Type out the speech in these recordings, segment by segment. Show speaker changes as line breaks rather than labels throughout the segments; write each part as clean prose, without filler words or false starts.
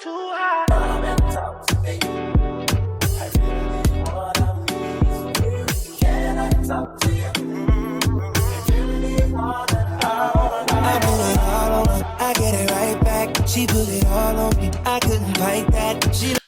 too high. Come and talk to me. I really want to can I talk to you? I really want I put it all on her, I get it right back. She put it all on me, I couldn't fight that.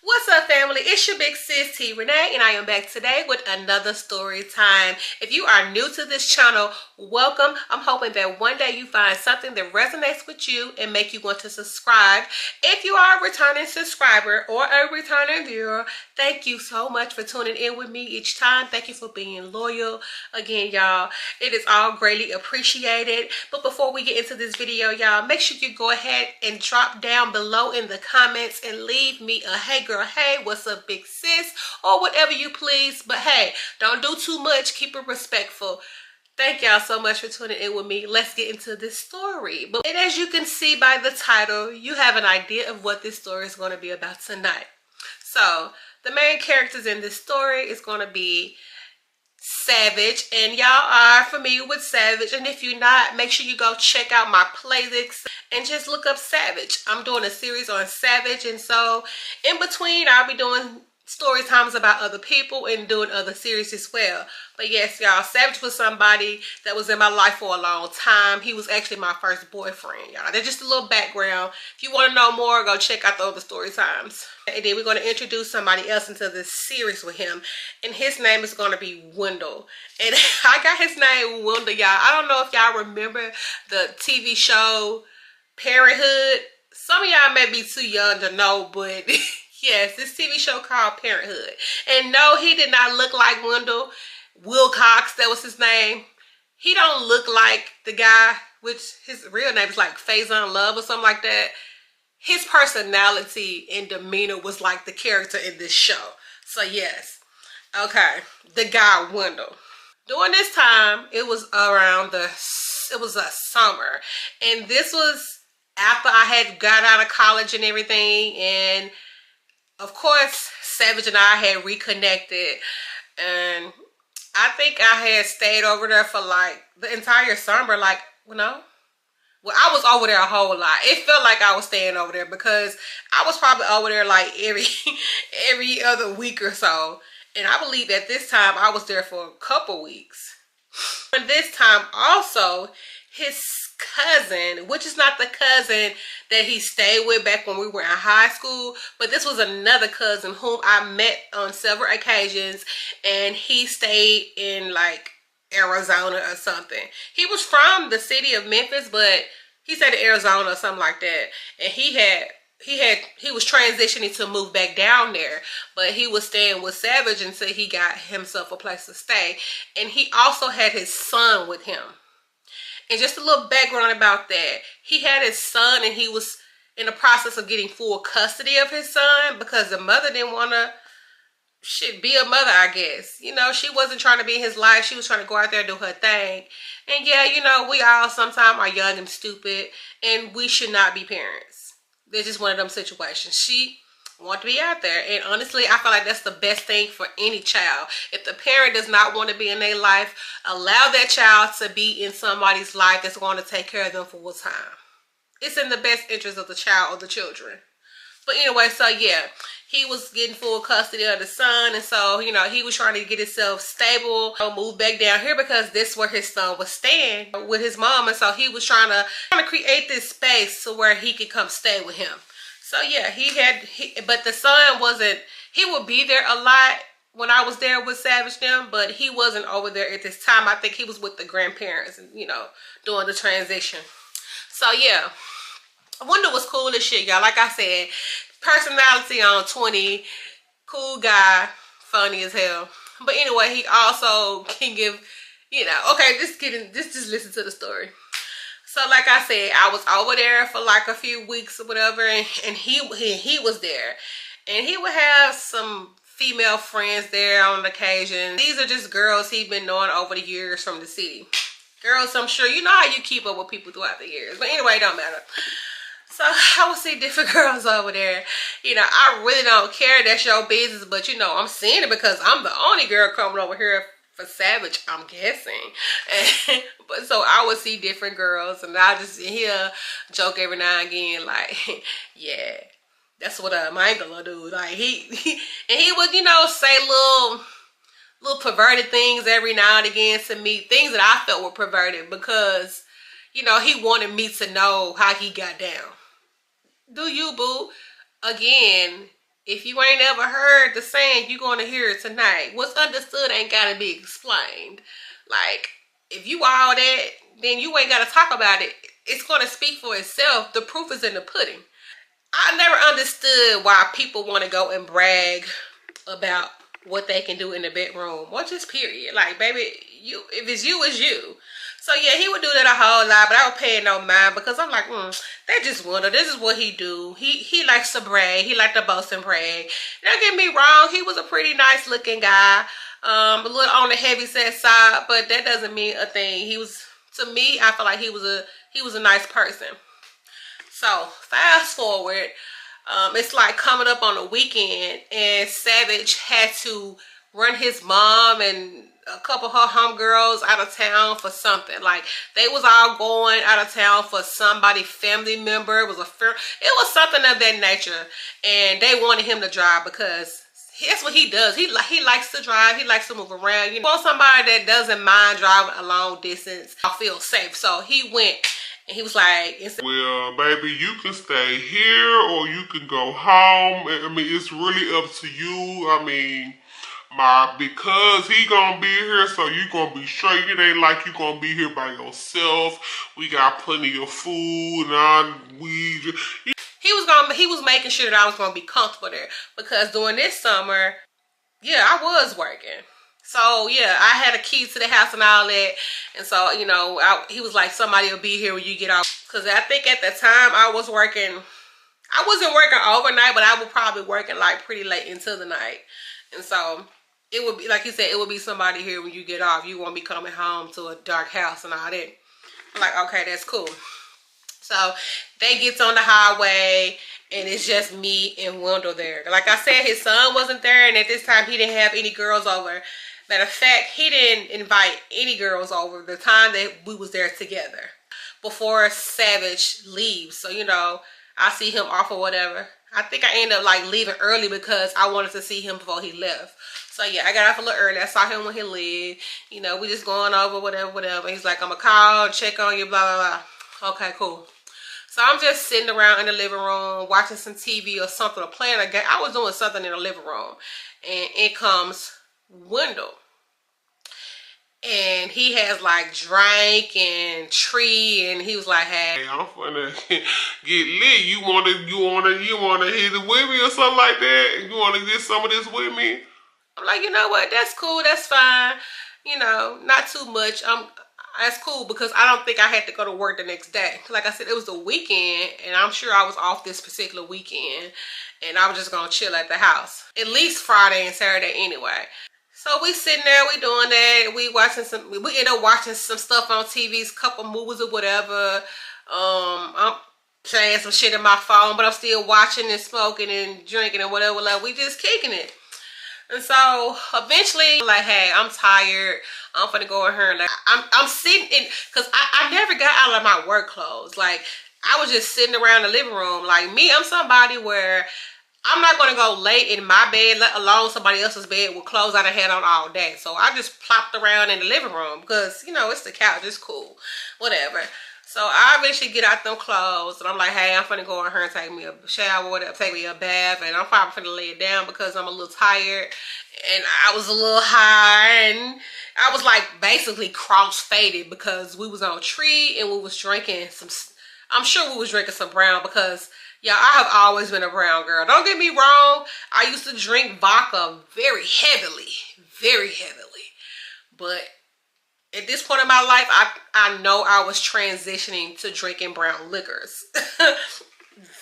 What's up, family? It's your big sis T Renee, and I am back today with another story time. If you are new to this channel, welcome. I'm hoping that one day you find something that resonates with you and make you want to subscribe. If you are a returning subscriber or a returning viewer, thank you so much for tuning in with me each time. Thank you for being loyal. Again, y'all, it is all greatly appreciated. But before we get into this video, y'all, make sure you go ahead and drop down below in the comments and leave me a hey girl, hey, what's up big sis, or whatever you please. But hey, don't do too much, keep it respectful. Thank y'all so much for tuning in with me. Let's get into this story. And as you can see by the title, you have an idea of what this story is going to be about tonight. So the main characters in this story is going to be Savage, and y'all are familiar with Savage, and if you're not, make sure you go check out my playlist and just look up Savage. I'm doing a series on Savage, and so in between I'll be doing story times about other people and doing other series as well. But yes, y'all, Savage was somebody that was in my life for a long time. He was actually my first boyfriend, y'all. That's just a little background. If you want to know more, go check out the other story times. And then we're going to introduce somebody else into this series with him, and his name is going to be Wendell. And I got his name Wendell, y'all. I don't know if y'all remember the TV show Parenthood. Some of y'all may be too young to know, but yes, this TV show called Parenthood. And no, he did not look like Wendell Wilcox, that was his name. He don't look like the guy, which his real name is like Faison Love or something like that. His personality and demeanor was like the character in this show. So yes, okay, the guy Wendell. During this time, it was around it was a summer, and this was after I had got out of college and everything, and of course, Savage and I had reconnected, and I think I had stayed over there for like the entire summer, like, you know. Well, I was over there a whole lot. It felt like I was staying over there because I was probably over there like every other week or so. And I believe at this time I was there for a couple weeks. And this time also, his cousin, which is not the cousin that he stayed with back when we were in high school, but this was another cousin whom I met on several occasions, and he stayed in like Arizona or something. He was from the city of Memphis, but he stayed in Arizona or something like that. And he was transitioning to move back down there, but he was staying with Savage until he got himself a place to stay. And he also had his son with him. And just a little background about that. He had his son, and he was in the process of getting full custody of his son because the mother didn't want to be a mother, I guess. You know, she wasn't trying to be in his life. She was trying to go out there and do her thing. And yeah, you know, we all sometimes are young and stupid, and we should not be parents. They're just one of them situations. She wanted to be out there, and honestly, I feel like that's the best thing for any child. If the parent does not want to be in their life, allow that child to be in somebody's life that's going to take care of them for a time. It's in the best interest of the child or the children. But anyway, so yeah, he was getting full custody of the son, and so, you know, he was trying to get himself stable, move back down here because this is where his son was staying with his mom, and so he was trying to create this space to where he could come stay with him. So yeah, but the son wasn't, he would be there a lot when I was there with Savage them, but he wasn't over there at this time. I think he was with the grandparents and, you know, doing the transition. So yeah, Wendell was cool as shit, y'all. Like I said, personality on 20, cool guy, funny as hell. But anyway, he also can give, you know, okay, just listen to the story. So like I said, I was over there for like a few weeks or whatever, and he was there. And he would have some female friends there on occasion. These are just girls he'd been knowing over the years from the city. Girls, I'm sure, you know how you keep up with people throughout the years. But anyway, it don't matter. So I would see different girls over there. You know, I really don't care. That's your business. But, you know, I'm seeing it because I'm the only girl coming over here for Savage, I'm guessing. But so I would see different girls, and I just hear a joke every now and again like, yeah, That's what my gonna do. Like he would, you know, say little perverted things every now and again to me, things that I felt were perverted because, you know, he wanted me to know how he got down. Do you, boo? Again, if you ain't ever heard the saying, you're gonna hear it tonight. What's understood ain't gotta be explained. Like, if you all that, then you ain't gotta talk about it. It's gonna speak for itself. The proof is in the pudding. I never understood why people want to go and brag about what they can do in the bedroom, or just period. Like, baby, you, if it's you, it's you. So yeah, he would do that a whole lot, but I would pay no mind because I'm like, they just wonder. This is what he do. He likes to brag. He liked to boast and brag. Don't get me wrong. He was a pretty nice looking guy, a little on the heavy set side, but that doesn't mean a thing. He was, to me, I feel like he was a nice person. So fast forward, it's like coming up on the weekend, and Savage had to run his mom and a couple of her homegirls out of town for something. Like, they was all going out of town for somebody, family member. It was something of that nature, and they wanted him to drive because that's what he does. He likes to drive. He likes to move around. You know, somebody that doesn't mind driving a long distance, I feel safe. So he went. And he was like,
well, baby, you can stay here or you can go home. I mean, it's really up to you. I mean, because he gonna be here, so you gonna be straight. It ain't like you gonna be here by yourself. We got plenty of food and
he was making sure that I was gonna be comfortable there, because during this summer, yeah, I was working. So yeah, I had a key to the house and all that, and so, you know, he was like, somebody will be here when you get off. Because I think at the time I wasn't working overnight, but I was probably working like pretty late into the night, and so it would be like he said, it would be somebody here when you get off. You won't be coming home to a dark house and all that. I'm like, okay, that's cool. So they gets on the highway, and it's just me and Wendell there. Like I said, his son wasn't there, and at this time he didn't have any girls over. Matter of fact, he didn't invite any girls over the time that we was there together before Savage leaves. So, you know, I see him off or whatever. I think I ended up like leaving early because I wanted to see him before he left. So yeah, I got off a little early. I saw him when he left. You know, we just going over whatever. He's like, I'm gonna call, check on you, blah, blah, blah. Okay, cool. So I'm just sitting around in the living room watching some TV or something, or playing a game. I was doing something in the living room, and in comes Wendell. And he has like drank and tree, and he was like, hey,
I'm finna get lit. You wanna hit it with me or something like that? You wanna get some of this with me?
I'm like, you know what? That's cool. That's fine. You know, not too much. That's cool, because I don't think I had to go to work the next day. Like I said, it was the weekend, and I'm sure I was off this particular weekend, and I was just gonna chill at the house. At least Friday and Saturday anyway. So we sitting there, we doing that. We end up watching some stuff on TV, a couple movies or whatever. I'm playing some shit in my phone, but I'm still watching and smoking and drinking and whatever. Like, we just kicking it. And so eventually, like, hey, I'm tired. I'm finna go in here and like, I'm sitting in, cause I never got out of my work clothes. Like, I was just sitting around the living room. Like, me, I'm somebody where I'm not going to go lay in my bed, let alone somebody else's bed with clothes I done had on all day. So I just plopped around in the living room because, you know, it's the couch. It's cool. Whatever. So I eventually get out them clothes, and I'm like, hey, I'm finna go in here and take me a shower, whatever, take me a bath, and I'm probably finna lay it down because I'm a little tired, and I was a little high, and I was like basically cross-faded because we was on a tree and we was drinking some, I'm sure we was drinking some brown because, yeah, I have always been a brown girl. Don't get me wrong. I used to drink vodka very heavily. But at this point in my life, I know I was transitioning to drinking brown liquors.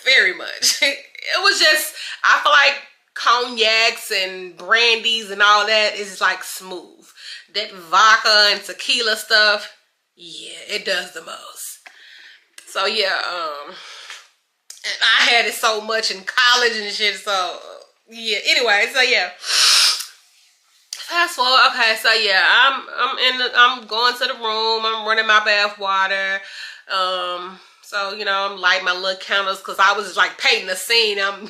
Very much. It was just, I feel like cognacs and brandies and all that is like smooth. That vodka and tequila stuff, yeah, it does the most. So yeah, and I had it so much in college and shit, so yeah. Anyway, so yeah. Fast forward, okay, so yeah, I'm going to the room, I'm running my bath water. So, you know, I'm lighting my little candles because I was like painting the scene. I'm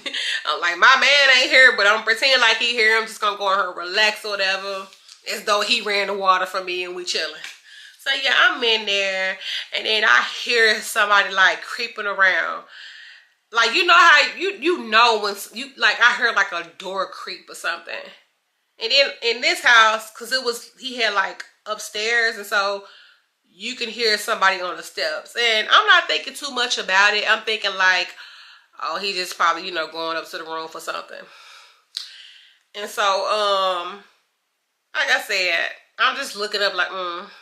like, my man ain't here, but I'm pretending like he here. I'm just going to go on here and relax or whatever. As though he ran the water for me and we chilling. So, yeah, I'm in there. And then I hear somebody like creeping around. Like, you know how, you know when, like, I heard like a door creep or something. And then in this house, because he had like upstairs. And so you can hear somebody on the steps. And I'm not thinking too much about it. I'm thinking like, oh, he just probably, you know, going up to the room for something. And so, like I said, I'm just looking up like,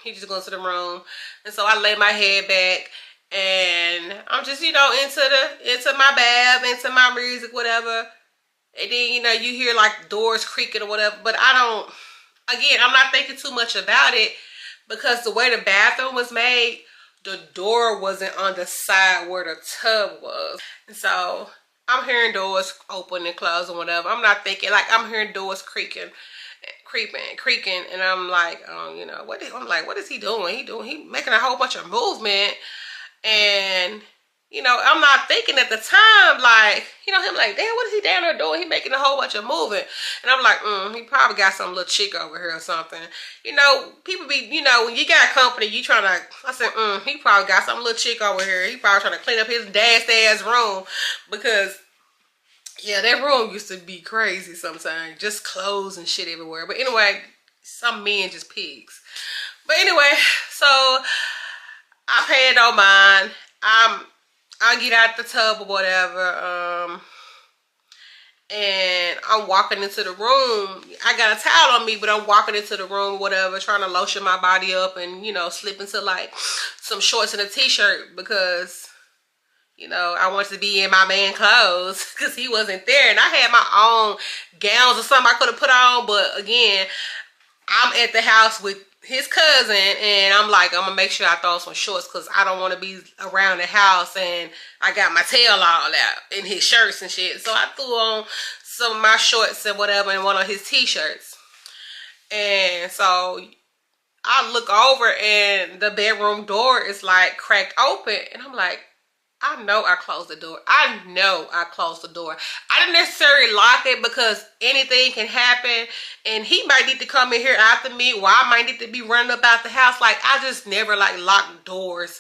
he just going to the room. And so I lay my head back and I'm just, you know, into my bath, into my music, whatever. And then, you know, you hear like doors creaking or whatever. But I'm not thinking too much about it. Because the way the bathroom was made, the door wasn't on the side where the tub was. And so I'm hearing doors open and close and whatever. I'm not thinking, like, I'm hearing doors creaking, and I'm like, you know, what is he doing? He making a whole bunch of movement. And, you know, I'm not thinking at the time, like, you know, him like, damn, what is he down there doing? He making a whole bunch of movement. And I'm like, he probably got some little chick over here or something. You know, people be, you know, when you got company, you trying to, I said, he probably got some little chick over here. He probably trying to clean up his dad's ass room. Because, yeah, that room used to be crazy sometimes. Just clothes and shit everywhere. But anyway, some men just pigs. But anyway, so I paid no mind. I get out the tub or whatever, and I'm walking into the room. I got a towel on me, but I'm walking into the room or whatever, trying to lotion my body up and, you know, slip into like some shorts and a t-shirt because, you know, I wanted to be in my man clothes because he wasn't there. And I had my own gowns or something I could have put on, but again, I'm at the house with his cousin and I'm like, I'm gonna make sure I throw some shorts because I don't want to be around the house and I got my tail all out in his shirts and shit. So I threw on some of my shorts and whatever and one of his t-shirts. And so I look over and the bedroom door is like cracked open and I'm like, I know I closed the door. I know I closed the door. I didn't necessarily lock it because anything can happen and he might need to come in here after me or I might need to be running up out the house. Like, I just never like lock doors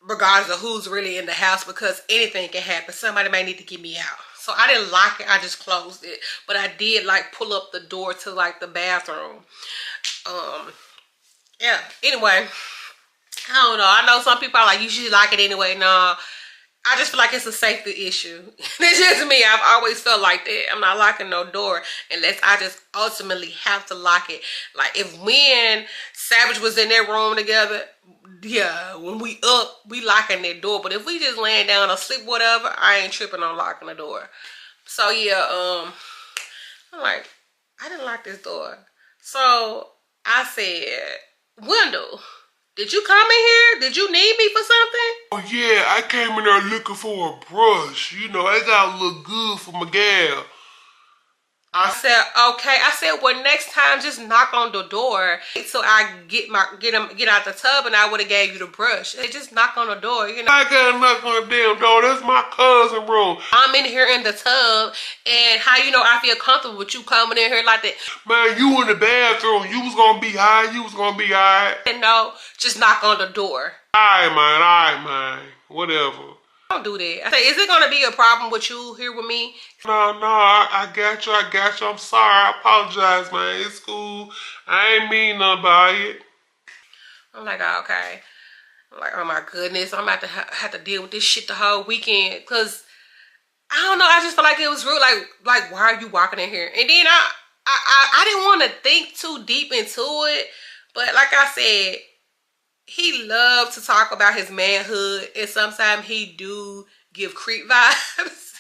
regardless of who's really in the house because anything can happen. Somebody might need to get me out. So I didn't lock it. I just closed it. But I did like pull up the door to like the bathroom. Yeah. Anyway. I don't know. I know some people are like, you should lock it anyway. No, I just feel like it's a safety issue. It's just me. I've always felt like that. I'm not locking no door unless I just ultimately have to lock it. Like if when Savage was in that room together, yeah, when we up, we locking that door. But if we just laying down or sleep, whatever, I ain't tripping on locking the door. So yeah, I'm like, I didn't lock this door. So I said, Wendell, did you come in here? Did you need me for something?
Oh yeah, I came in there looking for a brush. You know, I gotta look good for my gal.
I said, okay. I said, well, next time just knock on the door so I get out the tub and I would have gave you the brush. They just knock on the door, you know.
I gotta knock on the damn door. That's my cousin room.
I'm in here in the tub and how you know I feel comfortable with you coming in here like that.
Man, you in the bathroom. You was gonna be high. You was gonna be alright.
And no, just knock on the door.
Alright, man. Whatever.
Don't do that. I say, is it gonna be a problem with you here with me?
No, I got you. I'm sorry. I apologize, man. It's cool. I ain't mean nothing by it.
I'm like, oh, okay. I'm like, oh my goodness, I'm about to have to deal with this shit the whole weekend. Cause I don't know, I just feel like it was real. Like, why are you walking in here? And then I didn't want to think too deep into it, but like I said, he loved to talk about his manhood, and sometimes he do give creep vibes.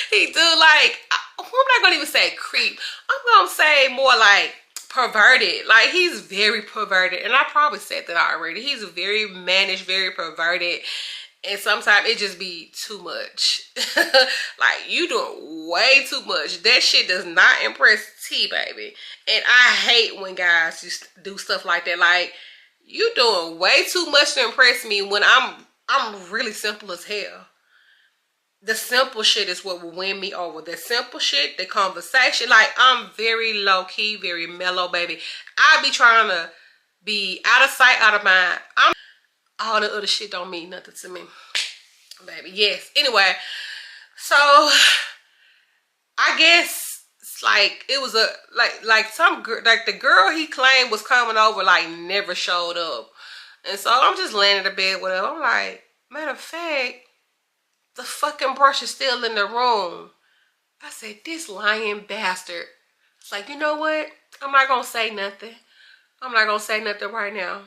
He do like, I'm not gonna even say creep. I'm gonna say more like perverted. Like, he's very perverted, and I probably said that already. He's very mannish, very perverted, and sometimes it just be too much. Like, you doing way too much. That shit does not impress T, baby. And I hate when guys just do stuff like that. Like, you doing way too much to impress me when I'm I'm really simple as hell. The simple shit is what will win me over. The simple shit, the conversation. Like, I'm very low-key, very mellow, baby. I be trying to be out of sight, out of mind. All the other shit don't mean nothing to me, baby. Yes. Anyway, so I guess it's like it was the girl he claimed was coming over like never showed up, and so I'm just laying in the bed with her. I'm like, matter of fact, the fucking brush is still in the room. I said, this lying bastard. It's like, you know what? I'm not gonna say nothing. I'm not gonna say nothing right now.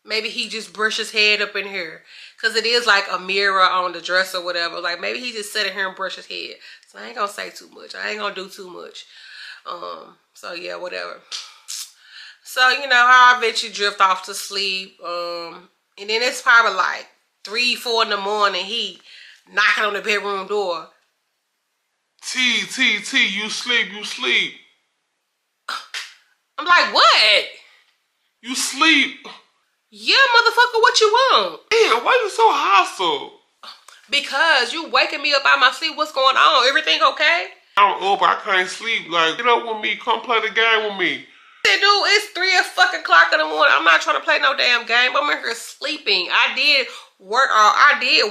Maybe he just brushed his head up in here. Because it is like a mirror on the dresser or whatever. Like, maybe he just sat in here and brushed his head. So I ain't gonna say too much. I ain't gonna do too much. So yeah, whatever. So, you know, how I bet you drift off to sleep. And then it's probably like 3, 4 in the morning. He knocking on the bedroom door.
T, you sleep.
I'm like, what?
You sleep.
Yeah, motherfucker, what you want?
Damn, why you so hostile?
Because you waking me up out my sleep. What's going on? Everything okay?
I'm up, I can't sleep. Like, get up with me, come play the game with me.
Dude, it's 3 o'clock in the morning. I'm not trying to play no damn game. I'm in here sleeping. I did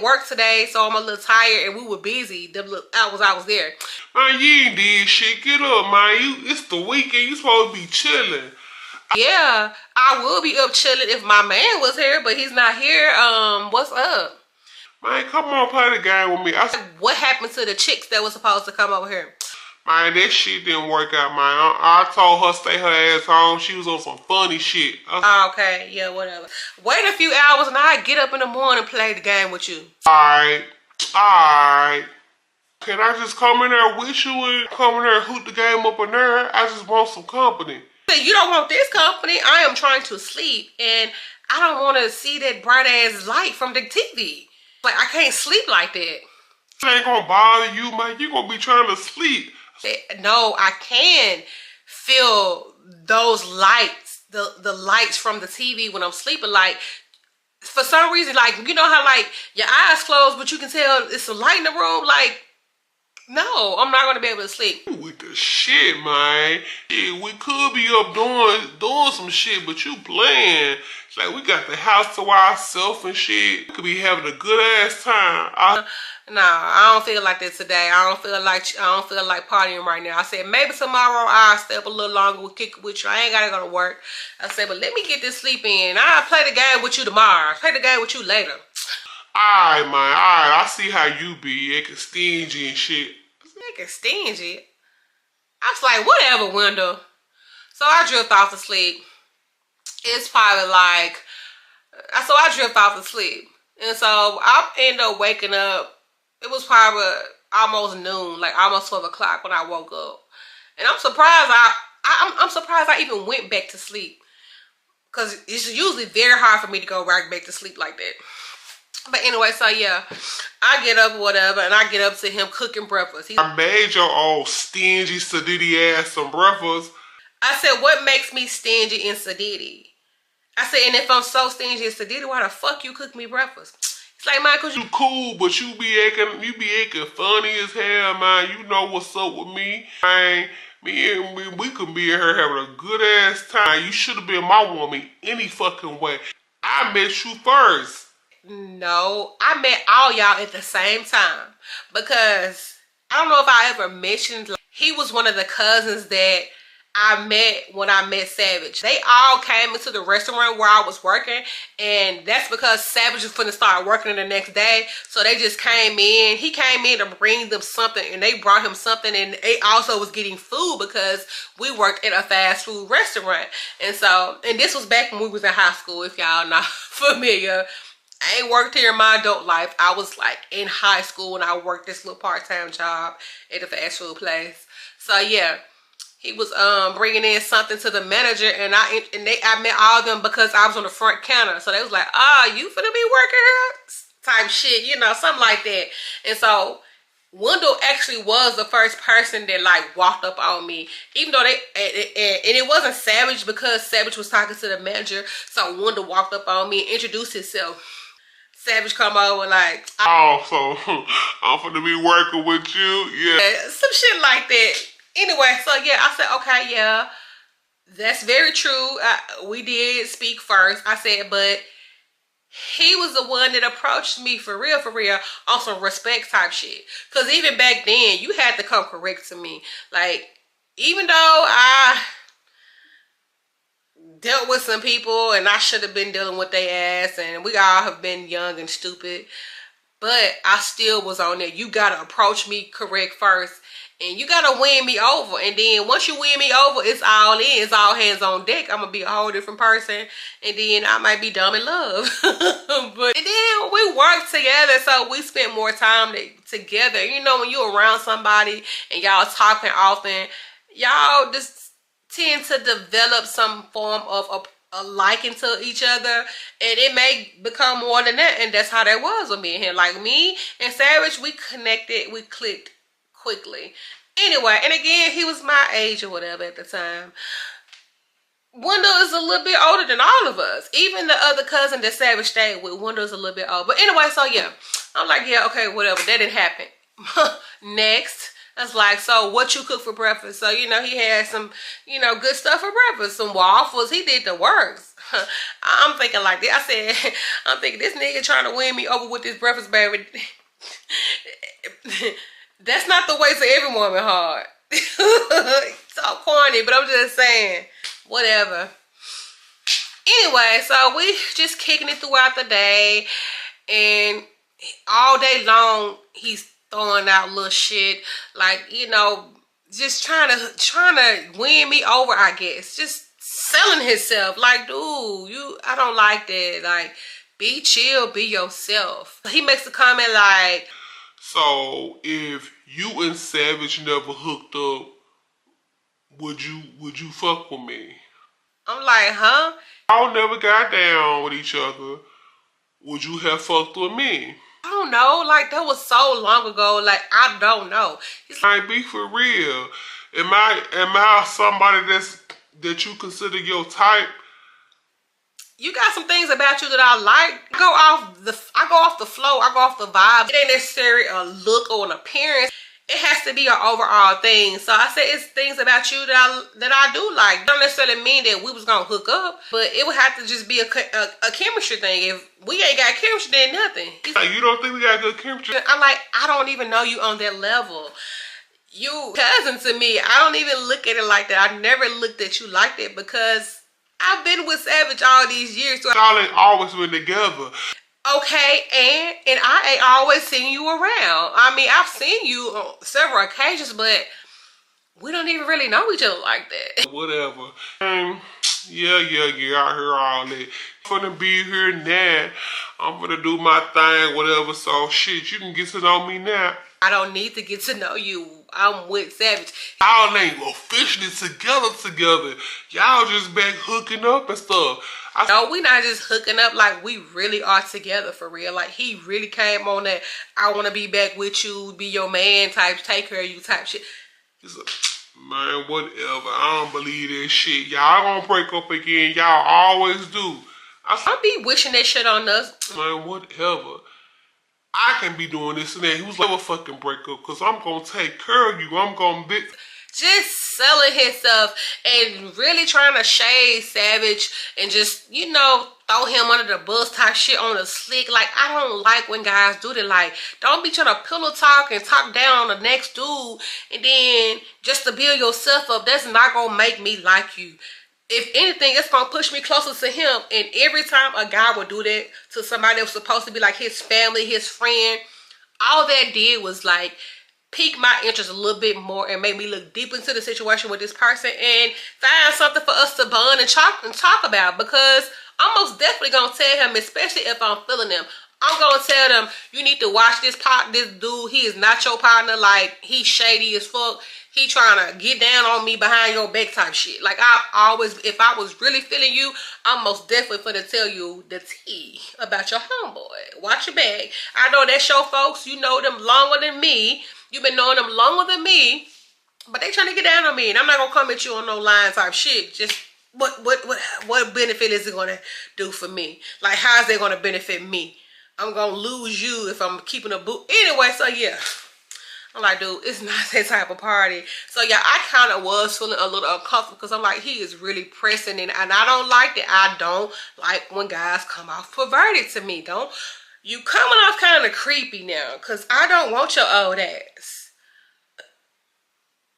work today, so I'm a little tired, and we were busy the hours I was there.
Man, you ain't did shit. Get up, man. It's the weekend. You supposed to be chilling.
Yeah, I would be up chilling if my man was here, but he's not here. What's up?
Man, come on, play the game with me.
What happened to the chicks that was supposed to come over here?
Man, that shit didn't work out, man. I told her stay her ass home. She was on some funny shit.
Okay, yeah, whatever. Wait a few hours and I get up in the morning and play the game with you.
Alright. Can I just come in there with you and come in there and hoot the game up in there? I just want some company.
You don't want this company. I am trying to sleep and I don't want to see that bright ass light from the TV. Like, I can't sleep like that.
It ain't gonna bother you, man. You gonna be trying to sleep.
No, I can feel those lights, the lights from the TV when I'm sleeping. Like, for some reason, like, you know how like your eyes closed, but you can tell it's a light in the room. Like, no, I'm not gonna be able to sleep.
With the shit, man. Yeah, we could be up doing some shit, but you playing. It's like we got the house to ourselves and shit. We could be having a good ass time.
Nah, I don't feel like that today. I don't feel like partying right now. I said maybe tomorrow I'll stay up a little longer. We'll kick it with you. I ain't gotta go to work. I said, but let me get this sleep in. I'll play the game with you tomorrow. I'll play the game with you later.
Alright, man. Alright, I see how you be. Acting stingy and shit.
Acting stingy? I was like, whatever, Wendell. So I drift off to sleep. It's probably like, so I drift off to sleep. And so I end up waking up. It was probably almost noon, like almost 12 o'clock when I woke up. And I'm surprised I'm surprised I even went back to sleep. Because it's usually very hard for me to go right back to sleep like that. But anyway, so yeah, I get up, whatever, and I get up to him cooking breakfast.
I made your old stingy, sedity ass some breakfast.
I said, what makes me stingy and sedity? I said, and if I'm so stingy and sedity, why the fuck you cook me breakfast? It's like, man, cause
you cool, but you be acting funny as hell, man. You know what's up with me. Man, we could be in here having a good ass time. You should have been my woman any fucking way. I met you first.
No, I met all y'all at the same time. Because I don't know if I ever mentioned, like, he was one of the cousins that I met when I met Savage. They all came into the restaurant where I was working, and that's because Savage was finna start working the next day. So they just came in. He came in to bring them something, and they brought him something, and they also was getting food because we worked at a fast food restaurant. And so, and this was back when we was in high school, if y'all not familiar. I ain't worked here in my adult life. I was like in high school when I worked this little part-time job at a fast food place. So yeah. He was bringing in something to the manager, and I met all of them because I was on the front counter. So they was like, "Oh, you finna be working here?" Type shit, you know, something like that. And so Wendell actually was the first person that like walked up on me, even though and it wasn't Savage because Savage was talking to the manager. So Wendell walked up on me and introduced himself. Savage come over like,
oh, so I'm finna be working with you, yeah.
some shit like that. Anyway, so yeah, I said, okay, yeah, that's very true. We did speak first. I said, but he was the one that approached me for real, on some respect type shit. Because even back then, you had to come correct to me. Like, even though I dealt with some people and I should have been dealing with their ass, and we all have been young and stupid, but I still was on there. You gotta approach me correct first, and you gotta win me over. And then once you win me over, it's all in. It's all hands on deck. I'm gonna be a whole different person, and then I might be dumb in love. But and then we worked together, so we spent more time together. You know, when you're around somebody and y'all talking often, y'all just tend to develop some form of a liking to each other, and it may become more than that. And that's how that was with me and him. Like, me and Savage, we connected, we clicked quickly. Anyway, and again, he was my age or whatever at the time. Wendell is a little bit older than all of us. Even the other cousin that Savage stayed with, Wendell's a little bit old. But anyway, so yeah, I'm like, yeah, okay, whatever. That didn't happen. Next, that's like, so what you cook for breakfast? So, you know, he had some, you know, good stuff for breakfast. Some waffles. He did the works. I'm thinking like that. I said, I'm thinking, this nigga trying to win me over with this breakfast, baby. That's not the way to every woman heart. So corny, but I'm just saying, whatever. Anyway, so we just kicking it throughout the day, and all day long he's throwing out little shit, like, you know, just trying to win me over, I guess. Just selling himself. Like, dude, I don't like that. Like, be chill, be yourself. He makes a comment like,
so if you and Savage never hooked up, would you fuck with me?
I'm like, huh?
Y'all never got down with each other. Would you have fucked with me?
I don't know. Like, that was so long ago. Like, I don't know. He's like,
I be for real. Am I somebody that you consider your type?
you got some things about you that I like. I go off the flow. I go off the vibe. It ain't necessarily a look or an appearance. It has to be an overall thing. So I said it's things about you that I do like. Don't necessarily mean that we was gonna hook up, but it would have to just be a chemistry thing. If we ain't got chemistry, then nothing.
You don't think we got good chemistry?
I'm like, I don't even know you on that level. You cousin to me. I don't even look at it like that. I never looked at you like that because I've been with Savage all these years. So
y'all ain't always been together.
Okay, and I ain't always seen you around. I mean, I've seen you on several occasions, but we don't even really know each other like that.
Whatever. Yeah, I heard all that. I'm gonna be here now. I'm gonna do my thing, whatever. So shit, you can get to know me now.
I don't need to get to know you. I'm with Savage.
Y'all ain't officially together. Y'all just back hooking up and stuff.
No, we not just hooking up, like we really are together for real. Like he really came on that I want to be back with you, be your man type, take care of you type shit.
Man, whatever. I don't believe that shit. Y'all gonna break up again. Y'all always do.
I be wishing that shit on us.
Man, whatever. I can be doing this and that. He was like, never fucking break up because I'm gonna take care of you. I'm gonna be...
Just selling himself and really trying to shade Savage and just, you know, throw him under the bus type shit on the slick. Like, I don't like when guys do that. Like, don't be trying to pillow talk and talk down on the next dude and then just to build yourself up. That's not gonna make me like you. If anything, it's gonna push me closer to him. And every time a guy would do that to somebody that was supposed to be like his family, his friend, all that did was like pique my interest a little bit more and make me look deep into the situation with this person and find something for us to bond and talk about. Because I'm most definitely gonna tell him, especially if I'm feeling him, I'm gonna tell them, you need to watch this dude. He is not your partner. Like, he's shady as fuck. He trying to get down on me behind your back type shit. Like, I always, if I was really feeling you, I'm most definitely finna tell you the tea about your homeboy. Watch your back. I know that's your folks. You know them longer than me. You've been knowing them longer than me. But they trying to get down on me. And I'm not gonna come at you on no line type shit. Just what benefit is it gonna do for me? Like, how is it gonna benefit me? I'm gonna lose you if I'm keeping a boot. Anyway, so yeah. I'm like, dude, it's not that type of party. So yeah, I kind of was feeling a little uncomfortable because I'm like, he is really pressing and I don't like that. I don't like when guys come off perverted to me. Don't you coming off kind of creepy now, because I don't want your old ass.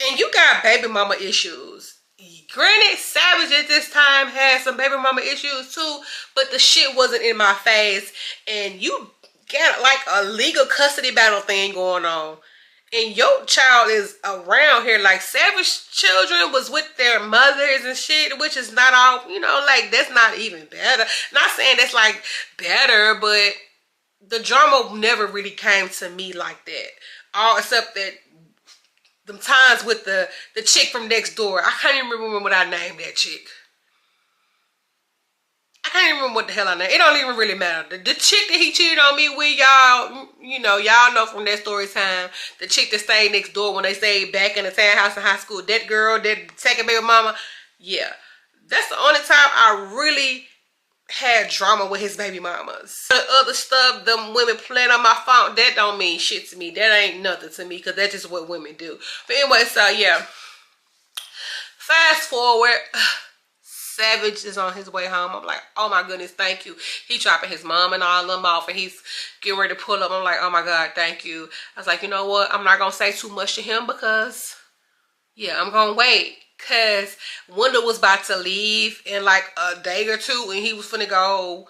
And you got baby mama issues. Granted, Savage at this time had some baby mama issues too, but the shit wasn't in my face. And you got like a legal custody battle thing going on. And your child is around here. Like, Savage children was with their mothers and shit, which is not all, you know, like, that's not even better. Not saying that's like better, but the drama never really came to me like that. All except that them times with the chick from next door. I can't even remember what I named that chick. I can't even remember what the hell I named. It don't even really matter. The chick that he cheated on me with, y'all, you know, y'all know from that story time. The chick that stayed next door when they stayed back in the townhouse in high school. That girl, that second baby mama. Yeah. That's the only time I really had drama with his baby mamas. The other stuff, them women playing on my phone, that don't mean shit to me. That ain't nothing to me, because that's just what women do. But anyway, so yeah. Fast forward. Savage is on his way home. I'm like, oh my goodness, thank you. He dropping his mom and all them off, and he's getting ready to pull up. I'm like, oh my God, thank you. I was like, you know what? I'm not going to say too much to him because, yeah, I'm going to wait. Because Wanda was about to leave in like a day or two, and he was finna go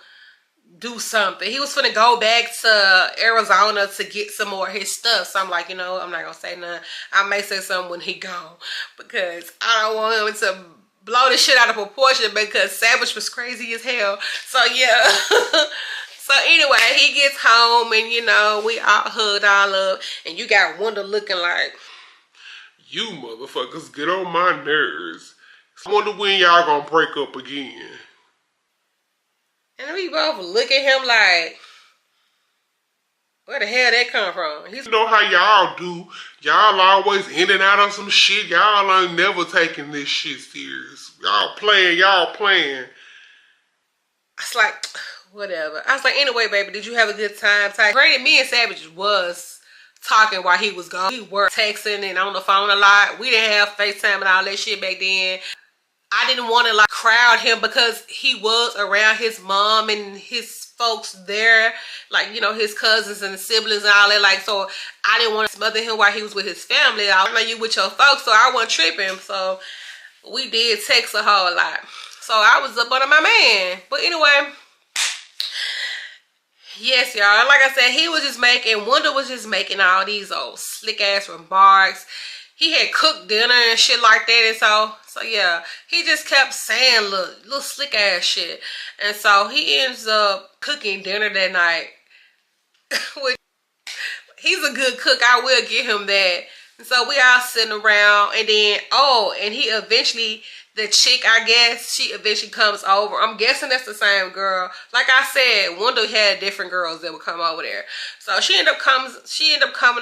do something. He was finna go back to Arizona to get some more of his stuff. So I'm like, you know, I'm not going to say nothing. I may say something when he gone, because I don't want him to blow this shit out of proportion, because Savage was crazy as hell. So yeah. So anyway, he gets home, and you know, we all hugged all up, and you got Wanda looking like,
you motherfuckers get on my nerves. I wonder when y'all gonna break up again.
and we both look at him like, where the hell that come from?
You know how y'all do. Y'all always in and out of some shit. Y'all ain't never taking this shit serious. Y'all playing.
It's like, whatever. I was like, anyway, baby, did you have a good time? Granted, me and Savage was talking while he was gone. We were texting and on the phone a lot. We didn't have FaceTime and all that shit back then. I didn't want to like crowd him, because he was around his mom and his folks there, like, you know, his cousins and siblings and all that. Like, so I didn't want to smother him while he was with his family. I know you with your folks, so I wasn't tripping. So we did text a whole lot. So I was up under my man. But anyway, yes, y'all. Like I said, he was just making, Wanda was just making all these old slick ass remarks. He had cooked dinner and shit like that, and so yeah, he just kept saying little slick ass shit. And so he ends up cooking dinner that night. Which, he's a good cook, I will give him that. And so we all sitting around, and then, oh, and he eventually, the chick, I guess, she eventually comes over. I'm guessing that's the same girl. Like I said, Wanda had different girls that would come over there. So she ended up coming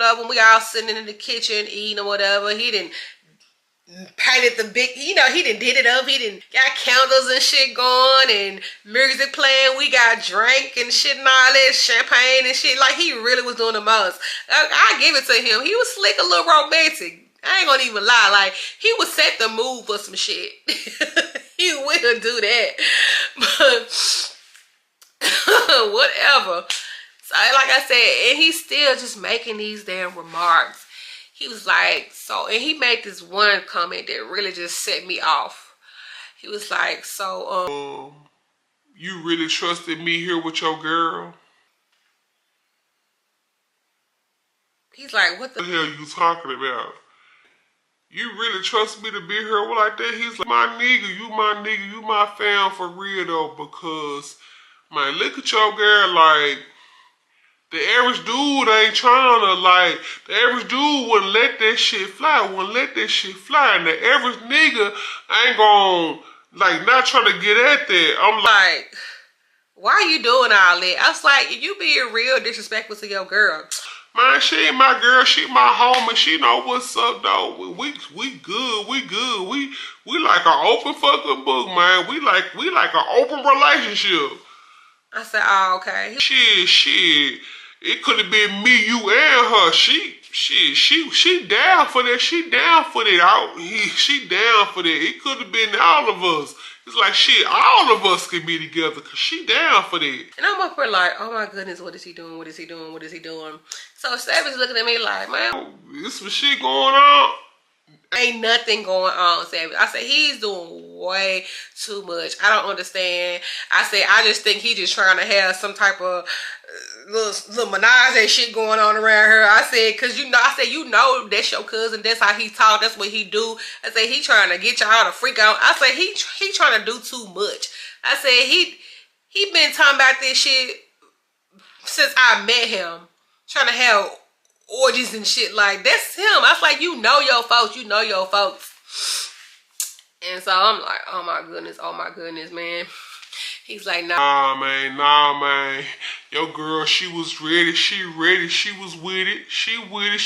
up, and we all sitting in the kitchen eating or whatever. He didn't painted the big, you know, he done did it up. He done got candles and shit going and music playing. We got drink and shit and all that, champagne and shit. Like, he really was doing the most. I give it to him. He was slick, a little romantic. I ain't gonna even lie. Like, he would set the mood for some shit. He will do that. But whatever. So like I said, and he's still just making these damn remarks. He was like, so, and he made this one comment that really just set me off. He was like, so,
you really trusted me here with your girl?
He's like, what the
hell you talking about? You really trust me to be here like that? He's like, my nigga, you my fam for real though, because, man, look at your girl, like, the average dude ain't trying to, like, the average dude wouldn't let that shit fly, and the average nigga ain't gonna, like, not trying to get at that. I'm
like, why are you doing all that? I was like, you being real disrespectful to your girl.
Man, she ain't my girl, she my homie, she know what's up, though. We good. We like an open fucking book, man. We like an open relationship.
I said, oh, okay.
Shit. It could have been me, you, and her. She down for that. She down for that. She down for that. It could have been all of us. It's like shit. All of us could be together because she down for that.
And I'm up here like, oh my goodness, what is he doing? What is he doing? What is he doing? So Savage looking at me like, man,
This some shit going on.
ain't nothing going on, Savage. I said, he's doing way too much. I don't understand. I said, I just think he just trying to have some type of little menage and shit going on around her. I said, cause you know, that's your cousin. That's how he talk. That's what he do. I said, he trying to get y'all to freak out. I said, he trying to do too much. I said, he been talking about this shit since I met him. Trying to have orgies and shit. Like, that's him. I was like, you know your folks. You know your folks. And so I'm like, oh my goodness, man. He's like,
Nah, man. Your girl, she was ready. She was with it. She with it.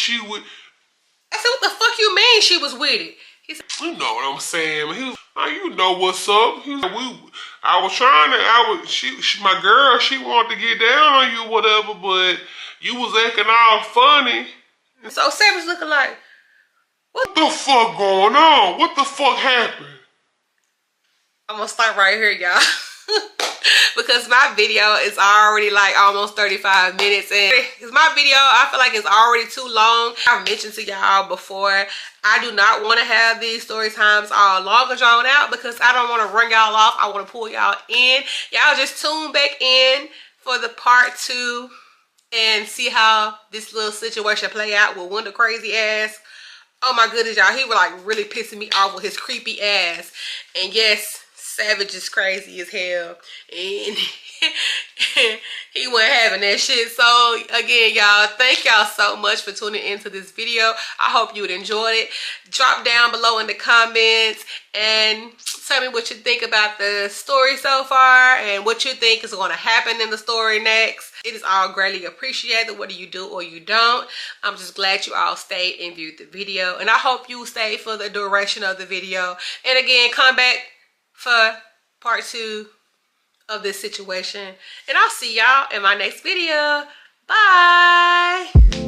I said, what the fuck you mean she was with it? He said,
You know what I'm saying, man. He was, you know what's up. He was like, my girl, she wanted to get down on you, whatever, but you was acting all funny.
so Savage looking like,
What the fuck going on? What the fuck happened?
I'm gonna start right here, y'all. Because my video is already like almost 35 minutes, and because my video, I feel like it's already too long. I've mentioned to y'all before, I do not want to have these story times all long and drawn out because I don't want to run y'all off. I want to pull y'all in. Y'all just tune back in for the part 2 and see how this little situation play out with Wanda crazy ass. Oh my goodness, y'all, he was like really pissing me off with his creepy ass. And yes, Savage is crazy as hell, and he wasn't having that shit. So again, y'all, thank y'all so much for tuning into this video. I hope you would enjoy it. Drop down below in the comments and tell me what you think about the story so far and what you think is going to happen in the story next. It is all greatly appreciated whether you do or you don't. I'm just glad you all stayed and viewed the video, and I hope you stayed for the duration of the video. And again, come back for part 2 of this situation, and I'll see y'all in my next video. Bye.